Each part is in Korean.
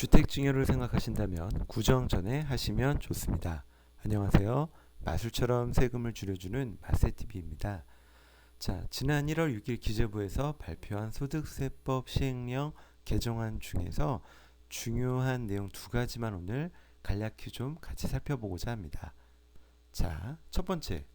주택 증여를 생각하신다면 구정 전에 하시면 좋습니다. 안녕하세요. 마술처럼 세금을 줄여주는 마세TV입니다. 자, 지난 1월 6일 기재부에서 발표한 소득세법 시행령 개정안 중에서 중요한 내용 두 가지만 오늘 간략히 좀 같이 살펴보고자 합니다. 자, 첫 번째,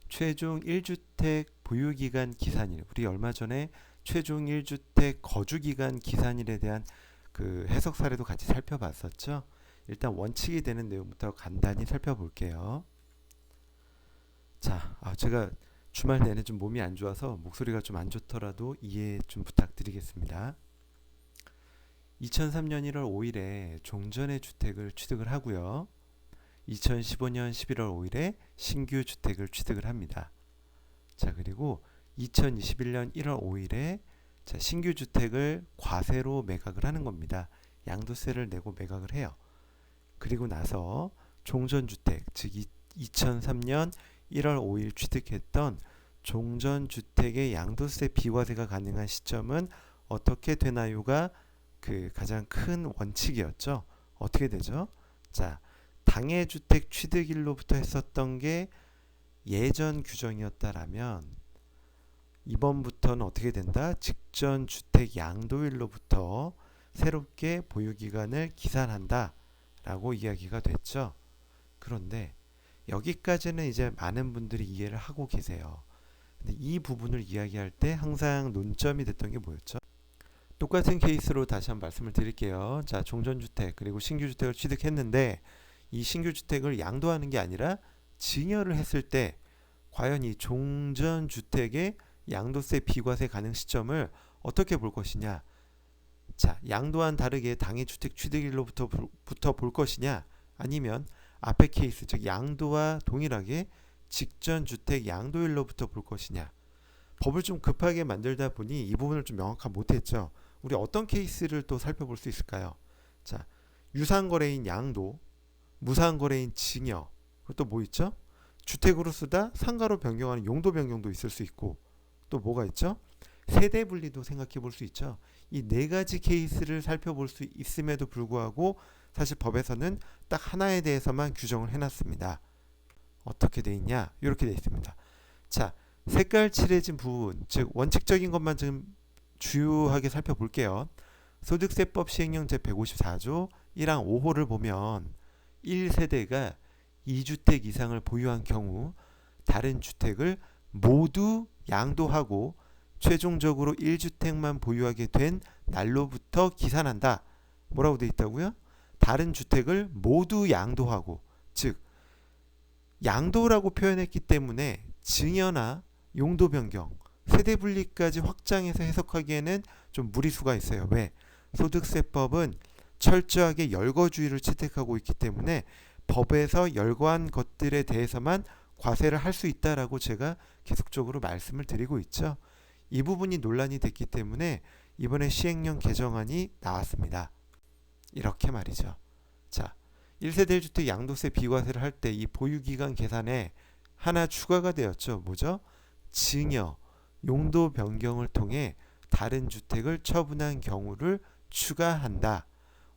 최종 1주택 보유기간 기산일. 우리 얼마 전에 최종 1주택 거주기간 기산일에 대한 그 해석 사례도 같이 살펴봤었죠. 일단 원칙이 되는 내용부터 간단히 살펴볼게요. 자, 제가 주말 내내 좀 몸이 안 좋아서 목소리가 좀 안 좋더라도 이해 좀 부탁드리겠습니다. 2003년 1월 5일에 종전의 주택을 취득을 하고요. 2015년 11월 5일에 신규 주택을 취득을 합니다. 자, 그리고 2021년 1월 5일에 자, 신규 주택을 과세로 매각을 하는 겁니다. 양도세를 내고 매각을 해요. 그리고 나서 종전주택, 즉 2003년 1월 5일 취득했던 종전주택의 양도세 비과세가 가능한 시점은 어떻게 되나요가 그 가장 큰 원칙이었죠. 어떻게 되죠? 자, 당해주택 취득일로부터 했었던 게 예전 규정이었다라면 이번부터는 어떻게 된다? 직전 주택 양도일로부터 새롭게 보유기간을 기산한다 라고 이야기가 됐죠. 그런데 여기까지는 이제 많은 분들이 이해를 하고 계세요. 근데 이 부분을 이야기할 때 항상 논점이 됐던 게 뭐였죠? 똑같은 케이스로 다시 한번 말씀을 드릴게요. 자, 종전주택 그리고 신규주택을 취득했는데 이 신규주택을 양도하는 게 아니라 증여를 했을 때 과연 이 종전주택의 양도세 비과세 가능 시점을 어떻게 볼 것이냐. 자, 양도와는 다르게 당해주택 취득일로부터 볼 것이냐, 아니면 앞의 케이스 즉 양도와 동일하게 직전 주택 양도일로부터 볼 것이냐. 법을 좀 급하게 만들다 보니 이 부분을 좀 명확하게 못했죠. 우리 어떤 케이스를 또 살펴볼 수 있을까요? 자, 유상거래인 양도, 무상거래인 증여, 그것도 뭐 있죠? 주택으로 쓰다 상가로 변경하는 용도 변경도 있을 수 있고, 또 뭐가 있죠? 세대 분리도 생각해 볼 수 있죠. 이 네 가지 케이스를 살펴볼 수 있음에도 불구하고 사실 법에서는 딱 하나에 대해서만 규정을 해놨습니다. 어떻게 돼 있냐? 이렇게 돼 있습니다. 자, 색깔 칠해진 부분, 즉 원칙적인 것만 좀 주요하게 살펴볼게요. 소득세법 시행령 제154조 1항 5호를 보면 1세대가 2주택 이상을 보유한 경우 다른 주택을 모두 양도하고 최종적으로 1주택만 보유하게 된 날로부터 기산한다. 뭐라고 돼 있다고요? 다른 주택을 모두 양도하고, 즉 양도라고 표현했기 때문에 증여나 용도 변경, 세대 분리까지 확장해서 해석하기에는 좀 무리수가 있어요. 왜? 소득세법은 철저하게 열거주의를 채택하고 있기 때문에 법에서 열거한 것들에 대해서만 과세를 할 수 있다라고 제가 계속적으로 말씀을 드리고 있죠. 이 부분이 논란이 됐기 때문에 이번에 시행령 개정안이 나왔습니다. 이렇게 말이죠. 자, 1세대 1주택 양도세 비과세를 할 때 이 보유기간 계산에 하나 추가가 되었죠. 뭐죠? 증여, 용도 변경을 통해 다른 주택을 처분한 경우를 추가한다.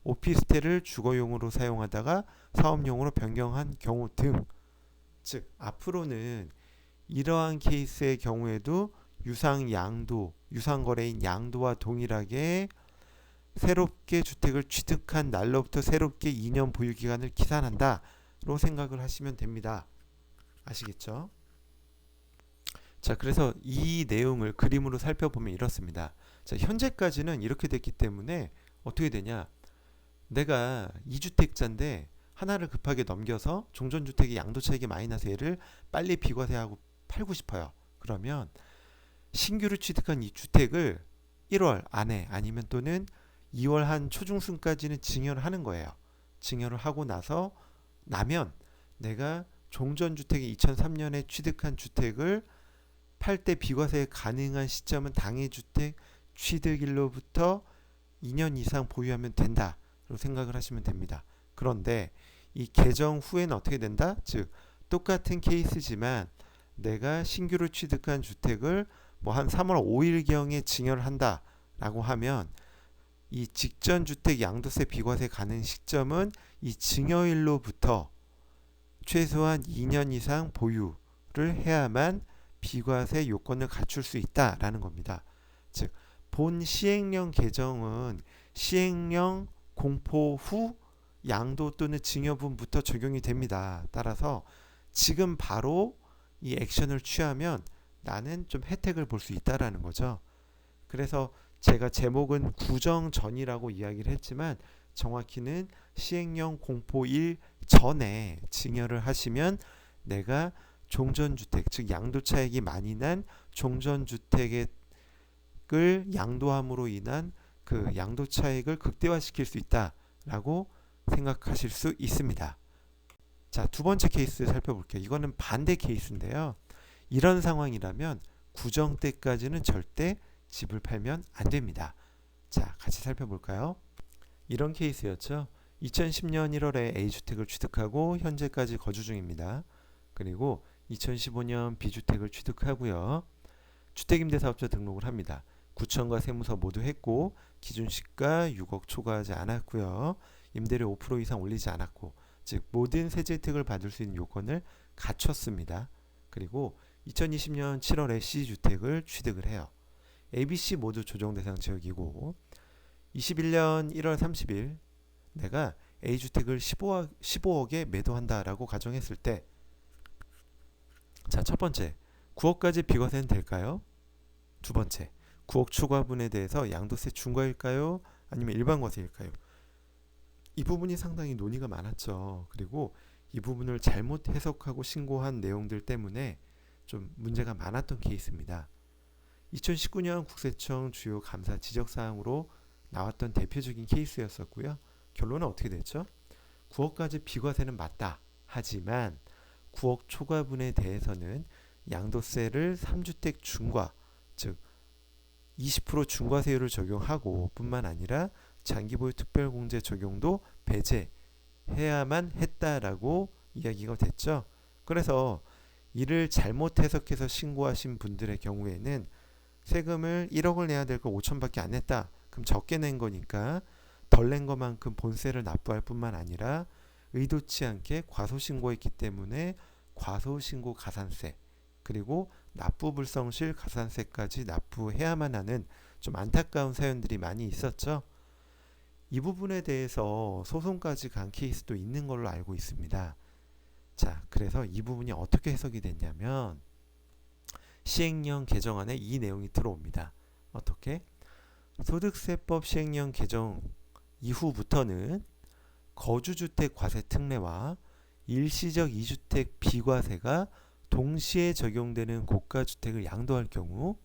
오피스텔을 주거용으로 사용하다가 사업용으로 변경한 경우 등. 즉 앞으로는 이러한 케이스의 경우에도 유상거래인 양도와 동일하게 새롭게 주택을 취득한 날로부터 새롭게 2년 보유기간을 기산한다로 생각을 하시면 됩니다. 아시겠죠? 자, 그래서 이 내용을 그림으로 살펴보면 이렇습니다. 자, 현재까지는 이렇게 됐기 때문에 어떻게 되냐? 내가 2주택자인데 하나를 급하게 넘겨서 종전주택의 양도 차익이 많이 나서 얘를 빨리 비과세하고 팔고 싶어요. 그러면 신규로 취득한 이 주택을 1월 안에 아니면 또는 2월 한 초중순까지는 증여를 하는 거예요. 증여를 하고 나면 내가 종전주택의 2003년에 취득한 주택을 팔 때 비과세 가능한 시점은 당해주택 취득일로부터 2년 이상 보유하면 된다로 생각을 하시면 됩니다. 그런데 이 개정 후에는 어떻게 된다? 즉 똑같은 케이스지만 내가 신규로 취득한 주택을 뭐 한 3월 5일경에 증여를 한다라고 하면 이 직전 주택 양도세 비과세 가능 시점은 이 증여일로부터 최소한 2년 이상 보유를 해야만 비과세 요건을 갖출 수 있다라는 겁니다. 즉, 본 시행령 개정은 시행령 공포 후 양도 또는 증여분부터 적용이 됩니다. 따라서 지금 바로 이 액션을 취하면 나는 좀 혜택을 볼 수 있다라는 거죠. 그래서 제가 제목은 구정 전이라고 이야기를 했지만 정확히는 시행령 공포일 전에 증여를 하시면 내가 종전주택, 즉 양도차익이 많이 난 종전주택을 양도함으로 인한 그 양도차익을 극대화시킬 수 있다라고 생각하실 수 있습니다. 자, 두 번째 케이스 살펴볼게요. 이거는 반대 케이스인데요. 이런 상황이라면 구정 때까지는 절대 집을 팔면 안 됩니다. 자, 같이 살펴볼까요? 이런 케이스였죠. 2010년 1월에 A주택을 취득하고 현재까지 거주 중입니다. 그리고 2015년 B주택을 취득하고요. 주택임대사업자 등록을 합니다. 구청과 세무서 모두 했고 기준시가 6억 초과하지 않았고요. 임대료 5% 이상 올리지 않았고, 즉 모든 세제 혜택을 받을 수 있는 요건을 갖췄습니다. 그리고 2020년 7월에 C주택을 취득을 해요. A, B, C 모두 조정 대상 지역이고 21년 1월 30일 내가 A주택을 15억에 매도한다라고 가정했을 때, 자, 첫 번째, 9억까지 비과세는 될까요? 두 번째, 9억 초과분에 대해서 양도세 중과일까요? 아니면 일반과세일까요? 이 부분이 상당히 논의가 많았죠. 그리고 이 부분을 잘못 해석하고 신고한 내용들 때문에 좀 문제가 많았던 케이스입니다. 2019년 국세청 주요 감사 지적사항으로 나왔던 대표적인 케이스였었고요. 결론은 어떻게 됐죠? 9억까지 비과세는 맞다. 하지만 9억 초과분에 대해서는 양도세를 3주택 중과, 즉 20% 중과세율을 적용하고 뿐만 아니라 장기보유 특별공제 적용도 배제해야만 했다라고 이야기가 됐죠. 그래서 이를 잘못 해석해서 신고하신 분들의 경우에는 세금을 1억을 내야 될 거 5천밖에 안 냈다. 그럼 적게 낸 거니까 덜 낸 것만큼 본세를 납부할 뿐만 아니라 의도치 않게 과소신고했기 때문에 과소신고 가산세, 그리고 납부불성실 가산세까지 납부해야만 하는 좀 안타까운 사연들이 많이 있었죠. 이 부분에 대해서 소송까지 간 케이스도 있는 걸로 알고 있습니다. 자, 그래서 이 부분이 어떻게 해석이 됐냐면 시행령 개정안에 이 내용이 들어옵니다. 어떻게? 소득세법 시행령 개정 이후부터는 거주주택 과세 특례와 일시적 2주택 비과세가 동시에 적용되는 고가주택을 양도할 경우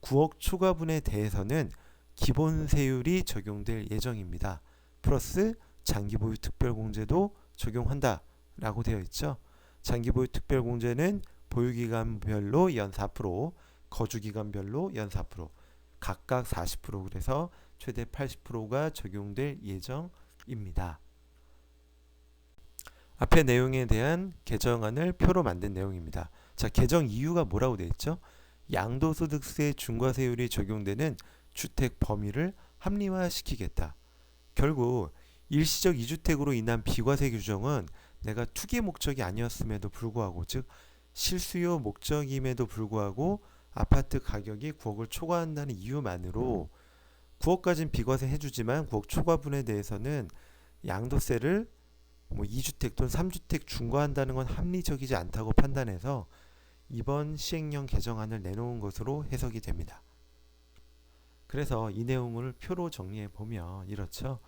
9억 초과분에 대해서는 기본세율이 적용될 예정입니다. 플러스 장기보유 특별공제도 적용한다 라고 되어 있죠. 장기보유 특별공제는 보유기간별로 연 4%, 거주기간별로 연 4%, 각각 40%, 그래서 최대 80%가 적용될 예정입니다. 앞의 내용에 대한 개정안을 표로 만든 내용입니다. 자, 개정 이유가 뭐라고 되어 있죠? 양도소득세 중과세율이 적용되는 주택 범위를 합리화시키겠다. 결국 일시적 2주택으로 인한 비과세 규정은 내가 투기 목적이 아니었음에도 불구하고, 즉 실수요 목적임에도 불구하고 아파트 가격이 9억을 초과한다는 이유만으로 9억까지는 비과세 해주지만 9억 초과분에 대해서는 양도세를 2주택 또는 3주택 중과한다는 건 합리적이지 않다고 판단해서 이번 시행령 개정안을 내놓은 것으로 해석이 됩니다. 그래서 이 내용을 표로 정리해 보면 이렇죠.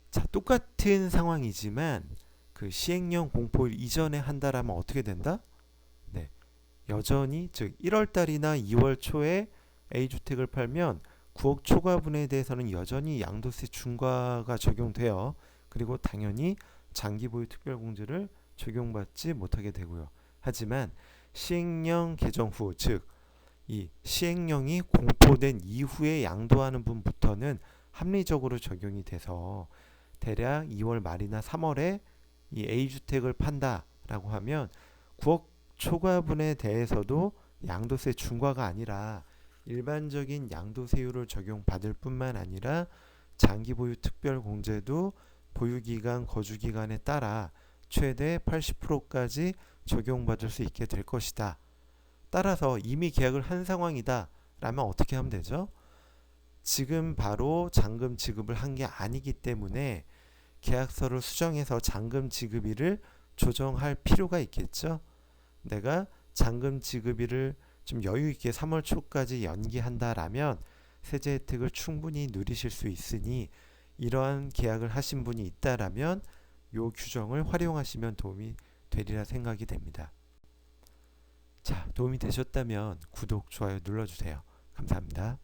자, 똑같은 상황이지만 그 시행령 공포일 이전에 한다라면 어떻게 된다? 네, 여전히 즉 1월 달이나 2월 초에 A주택을 팔면 9억 초과분에 대해서는 여전히 양도세 중과가 적용돼요. 그리고 당연히 장기보유 특별공제를 적용받지 못하게 되고요. 하지만 시행령 개정 후, 즉 이 시행령이 공포된 이후에 양도하는 분부터는 합리적으로 적용이 돼서 대략 2월 말이나 3월에 이 A주택을 판다라고 하면 9억 초과분에 대해서도 양도세 중과가 아니라 일반적인 양도세율을 적용받을 뿐만 아니라 장기 보유 특별 공제도 보유기간, 거주기간에 따라 최대 80%까지 적용받을 수 있게 될 것이다. 따라서 이미 계약을 한 상황이다 라면 어떻게 하면 되죠? 지금 바로 잔금 지급을 한 게 아니기 때문에 계약서를 수정해서 잔금 지급일을 조정할 필요가 있겠죠. 내가 잔금 지급일을 좀 여유 있게 3월 초까지 연기한다라면 세제 혜택을 충분히 누리실 수 있으니 이러한 계약을 하신 분이 있다라면 요 규정을 활용하시면 도움이 되리라 생각이 됩니다. 자, 도움이 되셨다면 구독, 좋아요 눌러주세요. 감사합니다.